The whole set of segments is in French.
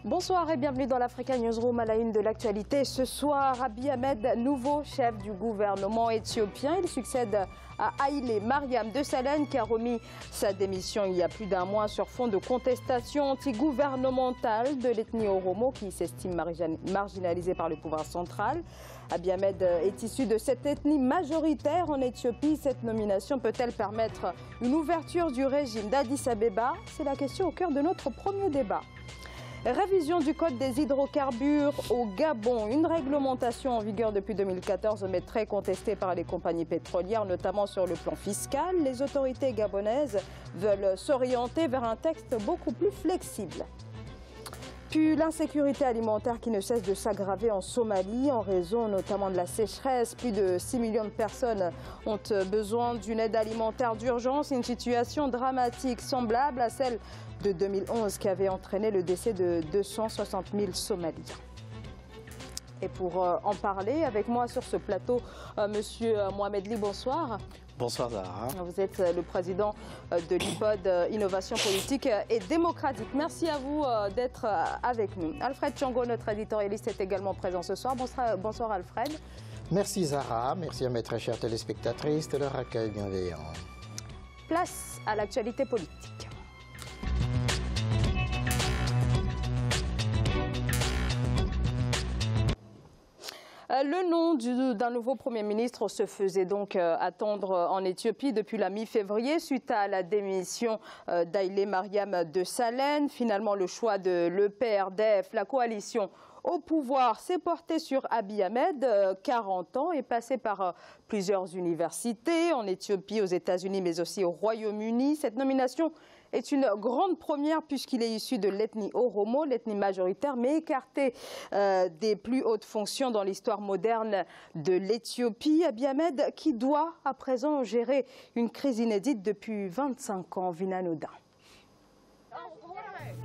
Bonsoir et bienvenue dans l'Africa Newsroom à la une de l'actualité. Ce soir, Abiy Ahmed, nouveau chef du gouvernement éthiopien. Il succède à Haïlé Mariam Desalegn qui a remis sa démission il y a plus d'un mois sur fond de contestation anti-gouvernementale de l'ethnie Oromo qui s'estime marginalisée par le pouvoir central. Abiy Ahmed est issu de cette ethnie majoritaire en Éthiopie. Cette nomination peut-elle permettre une ouverture du régime d'Addis Abeba? C'est la question au cœur de notre premier débat. Révision du code des hydrocarbures au Gabon. Une réglementation en vigueur depuis 2014 mais très contestée par les compagnies pétrolières, notamment sur le plan fiscal. Les autorités gabonaises veulent s'orienter vers un texte beaucoup plus flexible. Puis l'insécurité alimentaire qui ne cesse de s'aggraver en Somalie en raison notamment de la sécheresse. Plus de 6 millions de personnes ont besoin d'une aide alimentaire d'urgence. Une situation dramatique semblable à celle de 2011 qui avait entraîné le décès de 260 000 Somaliens. Et pour en parler avec moi sur ce plateau, Monsieur Mohamed Ly, bonsoir. Bonsoir Zahra. Vous êtes le président de l'IPOD Innovation Politique et Démocratique. Merci à vous d'être avec nous. Alfred Tchongo, notre éditorialiste, est également présent ce soir. Bonsoir Alfred. Merci Zahra, merci à mes très chères téléspectatrices de leur accueil bienveillant. Place à l'actualité politique. Le nom d'un nouveau Premier ministre se faisait donc attendre en Éthiopie depuis la mi-février suite à la démission d'Haïlé Mariam Desalegn. Finalement, le choix de l'EPRDF, la coalition au pouvoir, s'est porté sur Abiy Ahmed, 40 ans, et passé par plusieurs universités en Éthiopie, aux États-Unis, mais aussi au Royaume-Uni. Cette nomination est une grande première puisqu'il est issu de l'ethnie Oromo, l'ethnie majoritaire, mais écarté des plus hautes fonctions dans l'histoire moderne de l'Éthiopie. Abiy Ahmed qui doit à présent gérer une crise inédite depuis 25 ans. Vina Noda.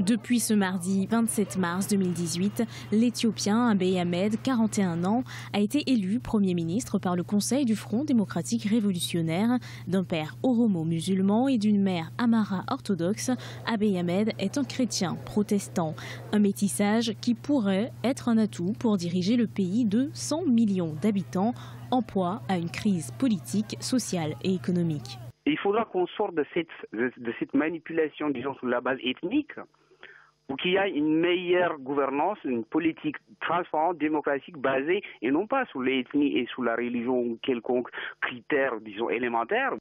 Depuis ce mardi 27 mars 2018, l'Éthiopien Abiy Ahmed, 41 ans, a été élu Premier ministre par le Conseil du Front démocratique révolutionnaire. D'un père oromo musulman et d'une mère amhara orthodoxe, Abiy Ahmed est un chrétien protestant. Un métissage qui pourrait être un atout pour diriger le pays de 100 millions d'habitants en proie à une crise politique, sociale et économique. Il faudra qu'on sorte de cette manipulation, disons, sur la base ethnique, pour qu'il y ait une meilleure gouvernance, une politique transparente, démocratique, basée, et non pas sur l'ethnie et sur la religion ou quelconque critère, disons, élémentaire.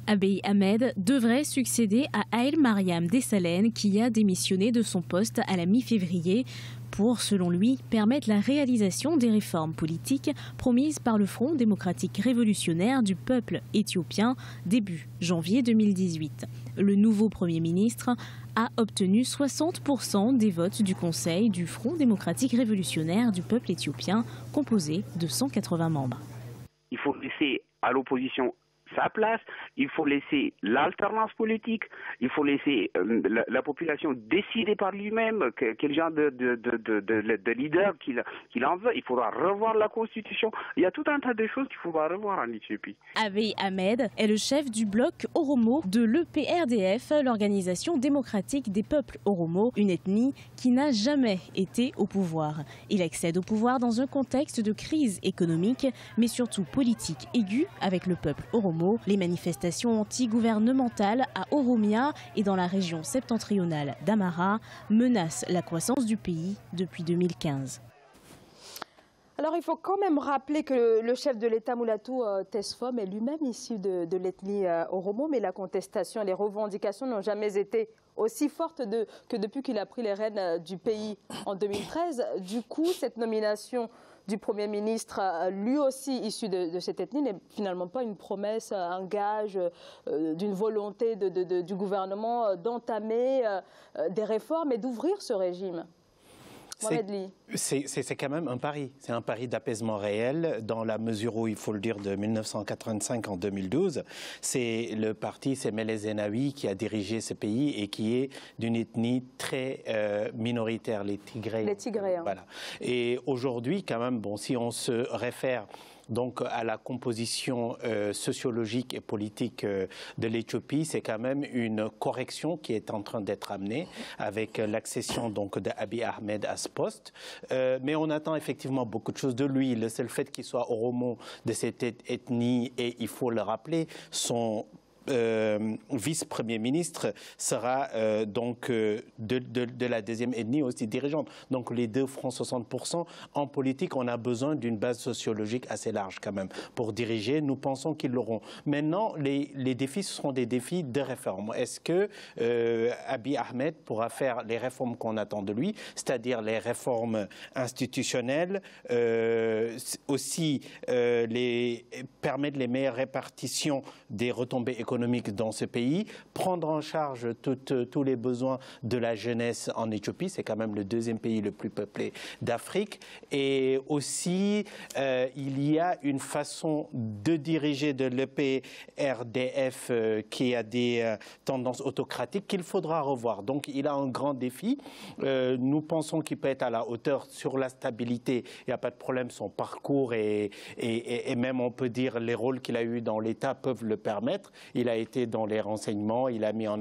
Abiy Ahmed devrait succéder à Haïlé Mariam Desalegn qui a démissionné de son poste à la mi-février pour, selon lui, permettre la réalisation des réformes politiques promises par le Front démocratique révolutionnaire du peuple éthiopien début janvier 2018. Le nouveau Premier ministre a obtenu 60% des votes du Conseil du Front démocratique révolutionnaire du peuple éthiopien, composé de 180 membres. Il faut laisser à l'opposition sa place, il faut laisser l'alternance politique, il faut laisser la population décider par lui-même quel genre de leader qu'il en veut. Il faudra revoir la Constitution. Il y a tout un tas de choses qu'il faudra revoir en Éthiopie. Abiy Ahmed est le chef du bloc Oromo de l'EPRDF, l'Organisation démocratique des peuples Oromo, une ethnie qui n'a jamais été au pouvoir. Il accède au pouvoir dans un contexte de crise économique, mais surtout politique aiguë avec le peuple Oromo. Les manifestations anti-gouvernementales à Oromia et dans la région septentrionale d'Amhara menacent la croissance du pays depuis 2015. Alors il faut quand même rappeler que le chef de l'État Mulatu Tesfom est lui-même issu de l'ethnie Oromo, mais la contestation et les revendications n'ont jamais été aussi fortes que depuis qu'il a pris les rênes du pays en 2013. Du coup, cette nomination du Premier ministre, lui aussi issu de cette ethnie, n'est finalement pas une promesse, un gage d'une volonté du gouvernement d'entamer des réformes et d'ouvrir ce régime. C'est quand même un pari. C'est un pari d'apaisement réel dans la mesure où, il faut le dire, de 1985 en 2012, c'est le parti, c'est Meles Zenawi qui a dirigé ce pays et qui est d'une ethnie très minoritaire, les Tigrés. Les Tigrés. Hein. Voilà. Et aujourd'hui, quand même, bon, si on se réfère donc à la composition sociologique et politique de l'Éthiopie, c'est quand même une correction qui est en train d'être amenée avec l'accession donc d'Abiy Ahmed à ce poste. Mais on attend effectivement beaucoup de choses de lui. Le seul fait qu'il soit Oromo de cette ethnie, et il faut le rappeler, son vice-premier ministre sera donc de la deuxième ethnie aussi dirigeante. Donc les deux feront 60%. En politique, on a besoin d'une base sociologique assez large quand même pour diriger. Nous pensons qu'ils l'auront. Maintenant, les défis, ce seront des défis de réforme. Est-ce que Abiy Ahmed pourra faire les réformes qu'on attend de lui, c'est-à-dire les réformes institutionnelles, aussi permettre les meilleures répartitions des retombées économiques dans ce pays, prendre en charge tous les besoins de la jeunesse en Éthiopie, c'est quand même le deuxième pays le plus peuplé d'Afrique, et aussi il y a une façon de diriger de l'EPRDF qui a des tendances autocratiques qu'il faudra revoir. Donc il a un grand défi. Nous pensons qu'il peut être à la hauteur sur la stabilité, il n'y a pas de problème, son parcours et même on peut dire les rôles qu'il a eu dans l'État peuvent le permettre. Il a été dans les renseignements, il a mis en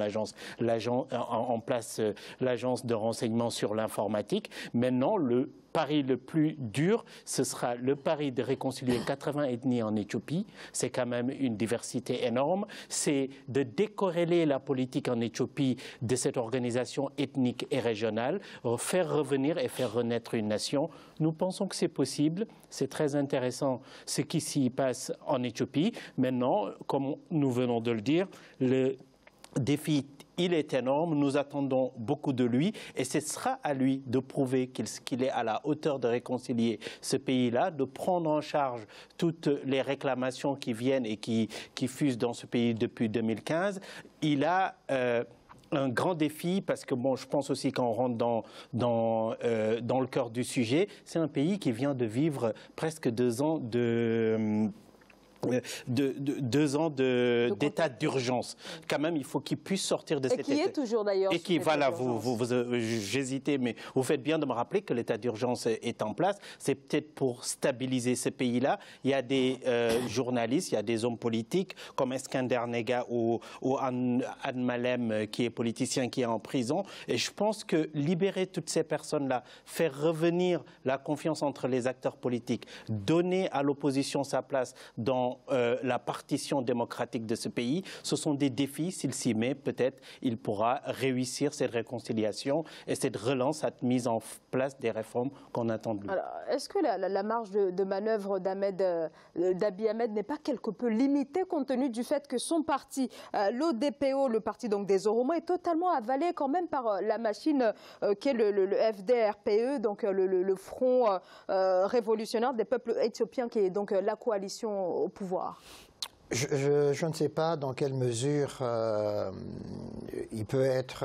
place l'agence de renseignement sur l'informatique. Maintenant, le pari le plus dur, ce sera le pari de réconcilier 80 ethnies en Éthiopie. C'est quand même une diversité énorme. C'est de décorréler la politique en Éthiopie de cette organisation ethnique et régionale, faire revenir et faire renaître une nation. Nous pensons que c'est possible. C'est très intéressant ce qui s'y passe en Éthiopie. Maintenant, comme nous venons de le dire, le défi, il est énorme, nous attendons beaucoup de lui et ce sera à lui de prouver qu'il est à la hauteur de réconcilier ce pays-là, de prendre en charge toutes les réclamations qui viennent et qui fusent dans ce pays depuis 2015. Il a un grand défi parce que bon, je pense aussi qu'on rentre dans le cœur du sujet, c'est un pays qui vient de vivre presque 2 ans d'état d'urgence. Quand même, il faut qu'il puisse sortir de cet état. Et qui est toujours d'ailleurs. Et qui, voilà, j'hésitais, mais vous faites bien de me rappeler que l'état d'urgence est en place. C'est peut-être pour stabiliser ce pays-là. Il y a des journalistes, il y a des hommes politiques comme Eskander Nega ou Anne Malem, qui est politicien, qui est en prison. Et je pense que libérer toutes ces personnes-là, faire revenir la confiance entre les acteurs politiques, donner à l'opposition sa place dans la partition démocratique de ce pays, ce sont des défis. S'il s'y met, peut-être il pourra réussir cette réconciliation et cette relance, cette mise en place des réformes qu'on attend de lui. Est-ce que la marge de manœuvre d'Abiy Ahmed n'est pas quelque peu limitée compte tenu du fait que son parti, l'ODPO, le parti donc des Oromo, est totalement avalé quand même par la machine qui est le FDRPE, donc le Front révolutionnaire des peuples éthiopiens, qui est donc la coalition au pouvoir? Je ne sais pas dans quelle mesure il peut être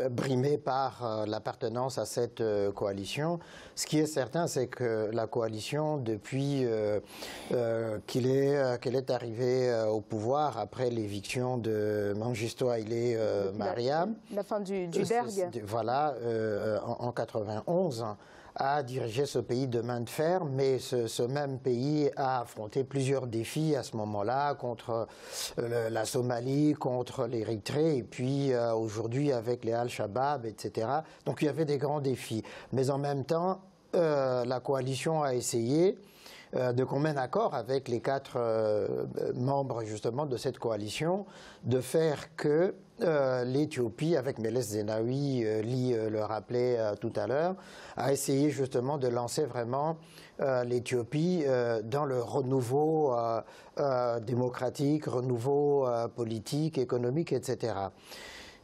brimé par l'appartenance à cette coalition. Ce qui est certain, c'est que la coalition, depuis qu'elle est arrivée au pouvoir, après l'éviction de Mengistu Haile Mariam, la fin du Derg, voilà, en 91, a dirigé ce pays de main de fer, mais ce même pays a affronté plusieurs défis à ce moment-là, contre la Somalie, contre l'Érythrée, et puis aujourd'hui avec les Al-Shabaab, etc. Donc il y avait des grands défis. Mais en même temps, la coalition a essayé de commun accord avec les 4 membres justement de cette coalition, de faire que l'Éthiopie, avec Meles Zenawi, Lee le rappelait tout à l'heure, a essayé justement de lancer vraiment l'Éthiopie dans le renouveau démocratique, renouveau politique, économique, etc.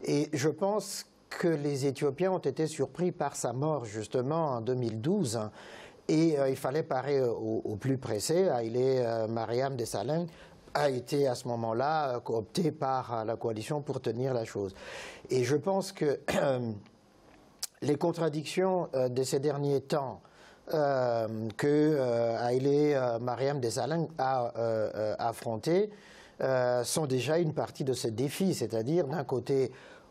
Et je pense que les Éthiopiens ont été surpris par sa mort justement en 2012. Et il fallait parer au plus pressé. Haile Mariam Desalegn a été à ce moment-là coopté par la coalition pour tenir la chose. Et je pense que les contradictions de ces derniers temps que Haile Mariam Desalegn a affrontées sont déjà une partie de ce défi. C'est-à-dire, d'un côté,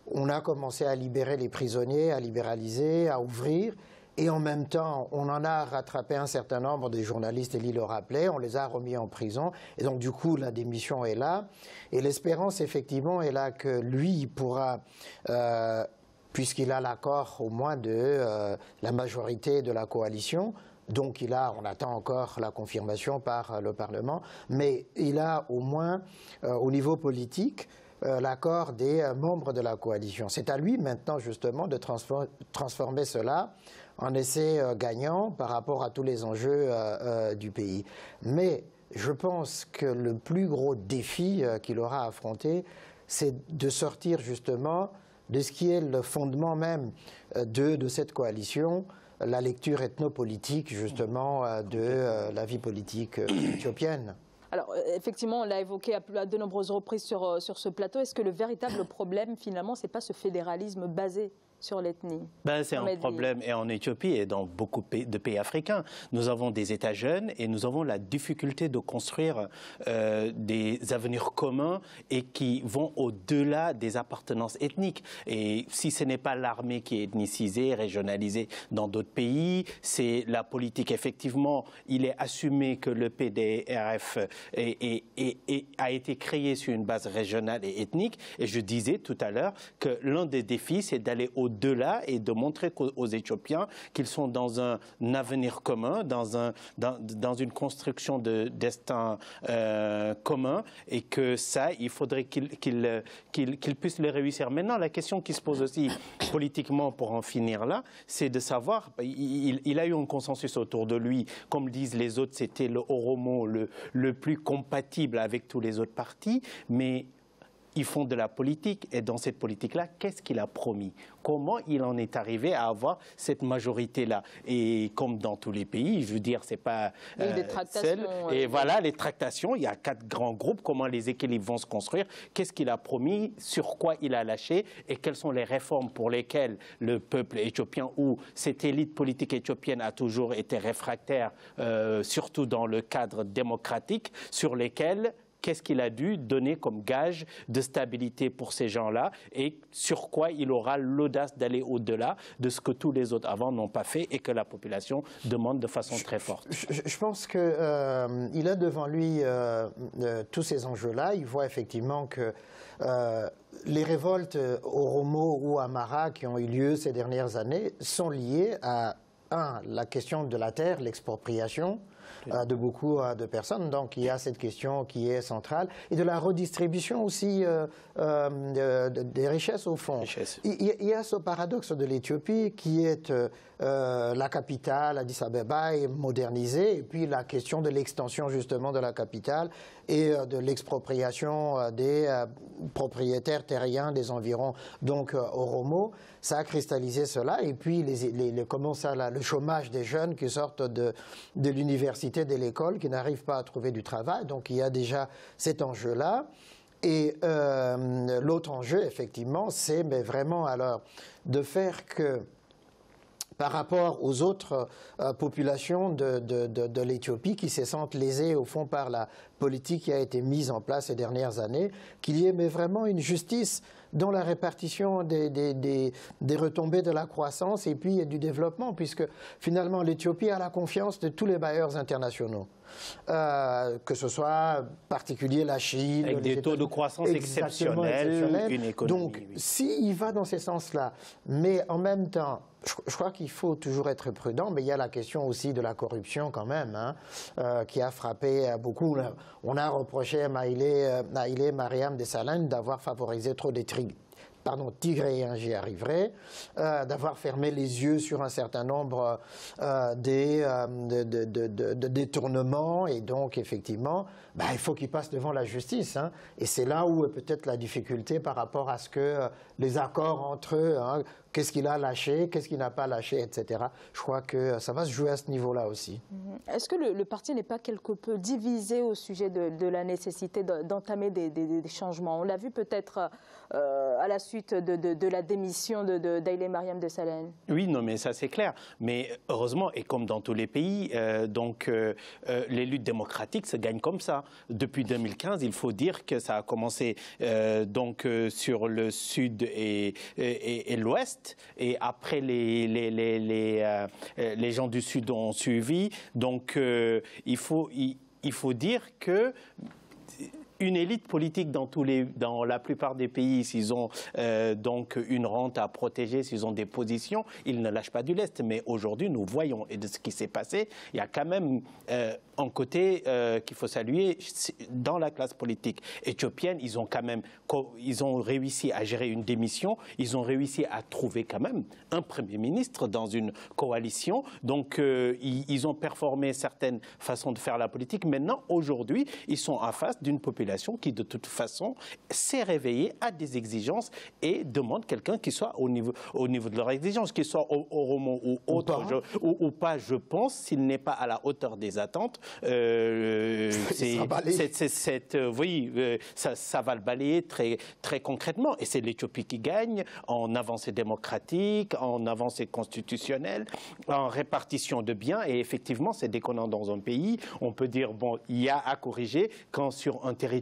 on a commencé à libérer les prisonniers, à libéraliser, à ouvrir. Et en même temps, on en a rattrapé un certain nombre des journalistes, Elie le rappelait, on les a remis en prison. Et donc, du coup, la démission est là. Et l'espérance, effectivement, est là que lui pourra, puisqu'il a l'accord au moins de la majorité de la coalition, donc on attend encore la confirmation par le Parlement, mais il a au moins, au niveau politique, l'accord des membres de la coalition. C'est à lui maintenant, justement, de transformer cela en essai gagnant par rapport à tous les enjeux du pays. Mais je pense que le plus gros défi qu'il aura à affronter, c'est de sortir justement de ce qui est le fondement même de cette coalition, la lecture ethnopolitique justement de la vie politique éthiopienne. Alors, effectivement, on l'a évoqué à de nombreuses reprises sur ce plateau. Est-ce que le véritable problème, finalement, ce n'est pas ce fédéralisme basé sur l'ethnie? C'est un problème et en Éthiopie et dans beaucoup de pays africains. Nous avons des États jeunes et nous avons la difficulté de construire des avenirs communs et qui vont au-delà des appartenances ethniques. Et si ce n'est pas l'armée qui est ethnicisée, régionalisée dans d'autres pays, c'est la politique. Effectivement, il est assumé que le PDRF a été créé sur une base régionale et ethnique. Et je disais tout à l'heure que l'un des défis, c'est d'aller au-delà et de montrer aux Éthiopiens qu'ils sont dans un avenir commun, dans une construction de destin commun, et que ça, il faudrait qu'ils puissent le réussir. Maintenant, la question qui se pose aussi politiquement pour en finir là, c'est de savoir, il a eu un consensus autour de lui, comme disent les autres, c'était le Oromo le plus compatible avec tous les autres partis, mais ils font de la politique, et dans cette politique-là, qu'est-ce qu'il a promis? Comment il en est arrivé à avoir cette majorité-là? Et comme dans tous les pays, je veux dire, c'est pas seul. Et voilà, les tractations, il y a 4 grands groupes, comment les équilibres vont se construire, qu'est-ce qu'il a promis, sur quoi il a lâché, et quelles sont les réformes pour lesquelles le peuple éthiopien ou cette élite politique éthiopienne a toujours été réfractaire, surtout dans le cadre démocratique, sur lesquelles qu'est-ce qu'il a dû donner comme gage de stabilité pour ces gens-là et sur quoi il aura l'audace d'aller au-delà de ce que tous les autres avant n'ont pas fait et que la population demande de façon très forte. Je pense qu'il a devant lui tous ces enjeux-là. Il voit effectivement que les révoltes Oromo ou Amara qui ont eu lieu ces dernières années sont liées à, la question de la terre, l'expropriation de beaucoup de personnes. Donc il y a cette question qui est centrale et de la redistribution aussi des richesses au fond. Il y a ce paradoxe de l'Éthiopie qui est la capitale, Addis Abeba, est modernisée, et puis la question de l'extension justement de la capitale et de l'expropriation des propriétaires terriens des environs, donc Oromo, ça a cristallisé cela, et puis comment ça, le chômage des jeunes qui sortent de l'université, de l'école, qui n'arrivent pas à trouver du travail, donc il y a déjà cet enjeu-là. Et l'autre enjeu, effectivement, c'est vraiment alors de faire que par rapport aux autres populations de l'Éthiopie qui se sentent lésées au fond par la politique qui a été mise en place ces dernières années, qu'il y ait vraiment une justice dans la répartition des retombées de la croissance et puis du développement, puisque finalement l'Éthiopie a la confiance de tous les bailleurs internationaux. Que ce soit particulier la Chine, avec des taux de croissance exceptionnels, une économie. Donc, s'il va dans ces sens-là, mais en même temps, je crois qu'il faut toujours être prudent, mais il y a la question aussi de la corruption quand même, qui a frappé beaucoup. On a reproché à Haïlé Mariam Desalegn d'avoir favorisé trop des tigréens, j'y arriverai, d'avoir fermé les yeux sur un certain nombre de détournements, et donc effectivement, il faut qu'ils passent devant la justice. Et c'est là où est peut-être la difficulté par rapport à ce que les accords entre eux, qu'est-ce qu'il a lâché, qu'est-ce qu'il n'a pas lâché, etc. Je crois que ça va se jouer à ce niveau-là aussi. Est-ce que le parti n'est pas quelque peu divisé au sujet de la nécessité d'entamer des changements? On l'a vu peut-être à la suite suite de la démission d'Haïlé Mariam Desalegn? Oui, non, mais ça c'est clair. Mais heureusement, et comme dans tous les pays, les luttes démocratiques se gagnent comme ça. Depuis 2015, il faut dire que ça a commencé sur le sud et l'ouest, et après les gens du sud ont suivi. Donc il faut dire que une élite politique dans la plupart des pays, s'ils ont une rente à protéger, s'ils ont des positions, ils ne lâchent pas du lest. Mais aujourd'hui, nous voyons, et de ce qui s'est passé, il y a quand même un côté qu'il faut saluer dans la classe politique éthiopienne. Ils ont réussi à gérer une démission, ils ont réussi à trouver quand même un Premier ministre dans une coalition. Donc ils ont performé certaines façons de faire la politique. Maintenant, aujourd'hui, ils sont en face d'une population qui, de toute façon, s'est réveillée à des exigences et demande quelqu'un qui soit au niveau de leurs exigences, qu'il soit oromo ou autre, ou pas, je pense, s'il n'est pas à la hauteur des attentes, ça va le balayer très, très concrètement. Et c'est l'Éthiopie qui gagne en avancée démocratique, en avancée constitutionnelle, en répartition de biens. Et effectivement, c'est déconnant dans un pays. On peut dire, bon, il y a à corriger quand sur un territoire,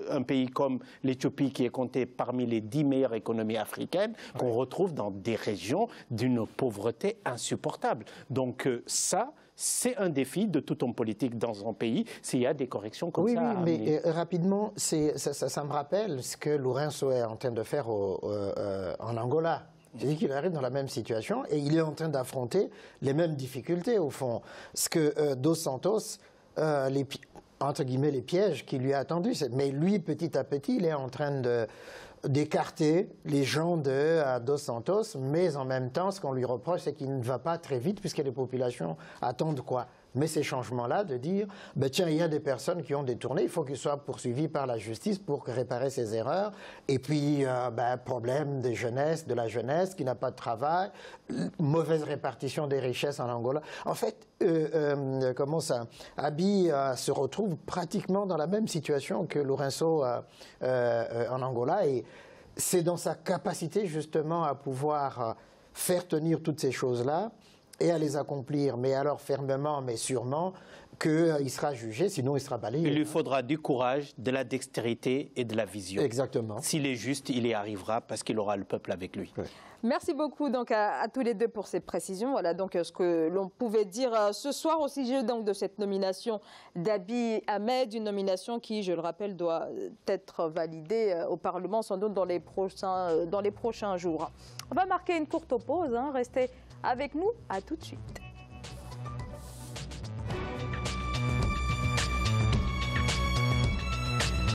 un pays comme l'Éthiopie, qui est compté parmi les 10 meilleures économies africaines, qu'on retrouve dans des régions d'une pauvreté insupportable. Donc ça, c'est un défi de tout homme politique dans un pays, s'il y a des corrections comme ça. Oui, mais rapidement, ça me rappelle ce que Lourenço est en train de faire en Angola. C'est dit qu'il arrive dans la même situation et il est en train d'affronter les mêmes difficultés, au fond. Ce que Dos Santos, entre guillemets, les pièges qui lui a attendus. Mais lui, petit à petit, il est en train d'écarter les gens de Dos Santos, mais en même temps, ce qu'on lui reproche, c'est qu'il ne va pas très vite, puisque les populations attendent quoi? Mais ces changements-là, de dire, tiens, il y a des personnes qui ont détourné, il faut qu'ils soient poursuivis par la justice pour réparer ces erreurs. Et puis, problème de la jeunesse qui n'a pas de travail, mauvaise répartition des richesses en Angola. En fait, Abiy se retrouve pratiquement dans la même situation que Lourenço en Angola. Et c'est dans sa capacité, justement, à pouvoir faire tenir toutes ces choses-là et à les accomplir, mais alors fermement, mais sûrement, qu'il sera jugé, sinon il sera balayé. Il lui faudra du courage, de la dextérité et de la vision. Exactement. S'il est juste, il y arrivera parce qu'il aura le peuple avec lui. Oui. Merci beaucoup donc à tous les deux pour ces précisions. Voilà donc ce que l'on pouvait dire ce soir au sujet donc de cette nomination d'Abiy Ahmed, une nomination qui, je le rappelle, doit être validée au Parlement sans doute dans les prochains jours. On va marquer une courte pause, restez avec nous, à tout de suite.